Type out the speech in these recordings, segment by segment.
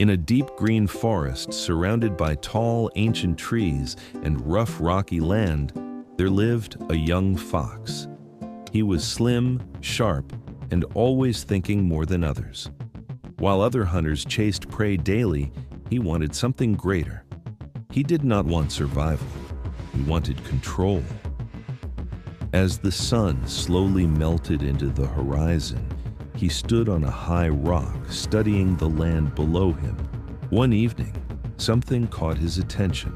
In a deep green forest surrounded by tall, ancient trees and rough, rocky land, there lived a young fox. He was slim, sharp, and always thinking more than others. While other hunters chased prey daily, he wanted something greater. He did not want survival. He wanted control. As the sun slowly melted into the horizon, he stood on a high rock, studying the land below him. One evening, something caught his attention.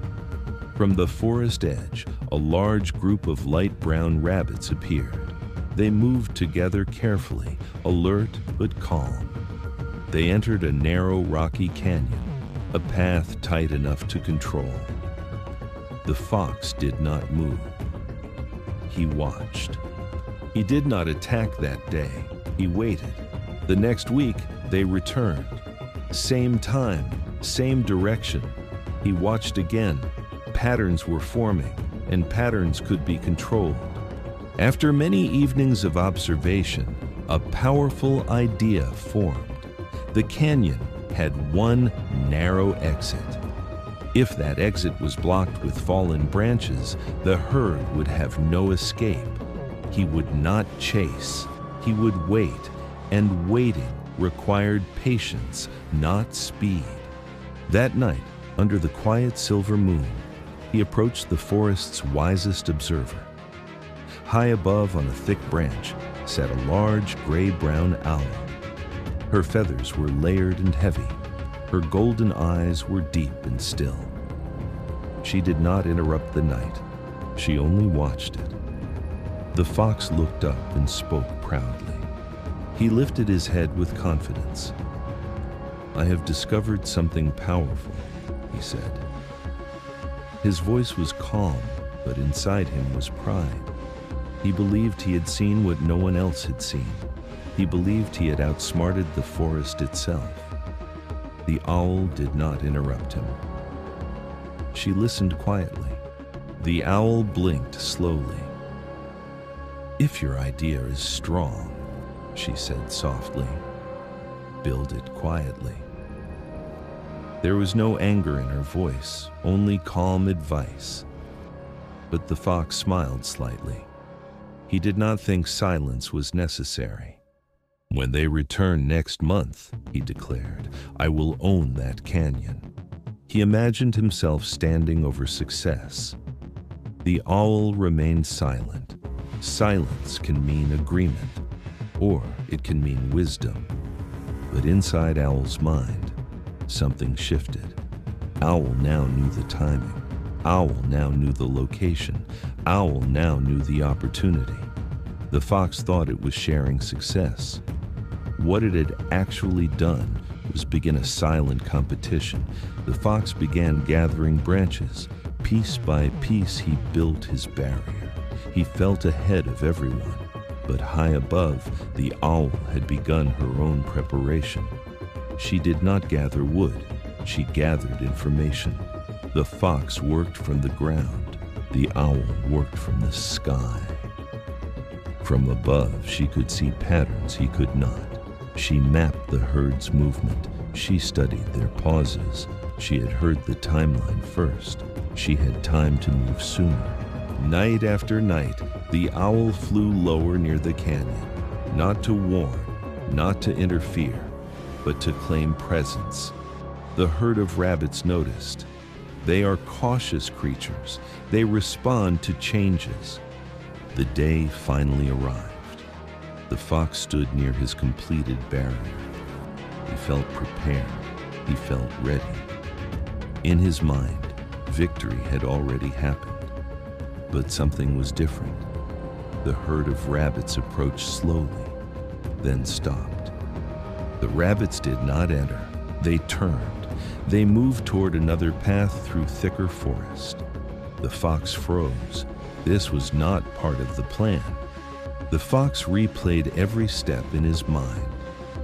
From the forest edge, a large group of light brown rabbits appeared. They moved together carefully, alert but calm. They entered a narrow, rocky canyon, a path tight enough to control. The fox did not move. He watched. He did not attack that day. He waited. The next week, they returned. Same time, same direction. He watched again. Patterns were forming, and patterns could be controlled. After many evenings of observation, a powerful idea formed. The canyon had one narrow exit. If that exit was blocked with fallen branches, the herd would have no escape. He would not chase. He would wait, and waiting required patience, not speed. That night, under the quiet silver moon, he approached the forest's wisest observer. High above on a thick branch sat a large gray-brown owl. Her feathers were layered and heavy. Her golden eyes were deep and still. She did not interrupt the night. She only watched it. The fox looked up and spoke proudly. He lifted his head with confidence. "I have discovered something powerful," he said. His voice was calm, but inside him was pride. He believed he had seen what no one else had seen. He believed he had outsmarted the forest itself. The owl did not interrupt him. She listened quietly. The owl blinked slowly. "If your idea is strong," she said softly, "build it quietly." There was no anger in her voice, only calm advice. But the fox smiled slightly. He did not think silence was necessary. "When they return next month," he declared, "I will own that canyon." He imagined himself standing over success. The owl remained silent. Silence can mean agreement, or it can mean wisdom. But inside Owl's mind, something shifted. Owl now knew the timing. Owl now knew the location. Owl now knew the opportunity. The fox thought it was sharing success. What it had actually done was begin a silent competition. The fox began gathering branches. Piece by piece, he built his barrier. He felt ahead of everyone. But high above, the owl had begun her own preparation. She did not gather wood. She gathered information. The fox worked from the ground. The owl worked from the sky. From above, she could see patterns he could not. She mapped the herd's movement. She studied their pauses. She had heard the timeline first. She had time to move sooner. Night after night, the owl flew lower near the canyon, not to warn, not to interfere, but to claim presence. The herd of rabbits noticed. They are cautious creatures. They respond to changes. The day finally arrived. The fox stood near his completed barrier. He felt prepared. He felt ready. In his mind, victory had already happened. But something was different. The herd of rabbits approached slowly, then stopped. The rabbits did not enter. They turned. They moved toward another path through thicker forest. The fox froze. This was not part of the plan. The fox replayed every step in his mind.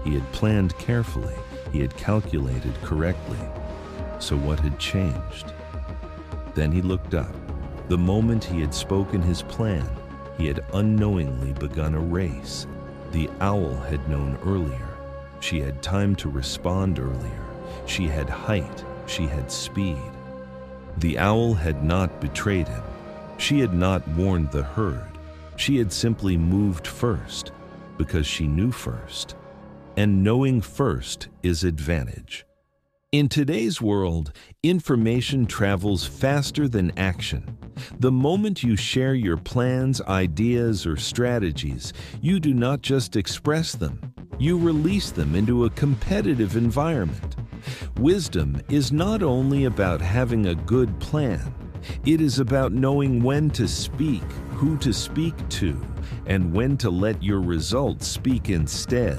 He had planned carefully. He had calculated correctly. So what had changed? Then he looked up. The moment he had spoken his plan, he had unknowingly begun a race. The owl had known earlier. She had time to respond earlier. She had height. She had speed. The owl had not betrayed him. She had not warned the herd. She had simply moved first because she knew first. And knowing first is advantage. In today's world, information travels faster than action. The moment you share your plans, ideas, or strategies, you do not just express them, you release them into a competitive environment. Wisdom is not only about having a good plan, it is about knowing when to speak, who to speak to, and when to let your results speak instead.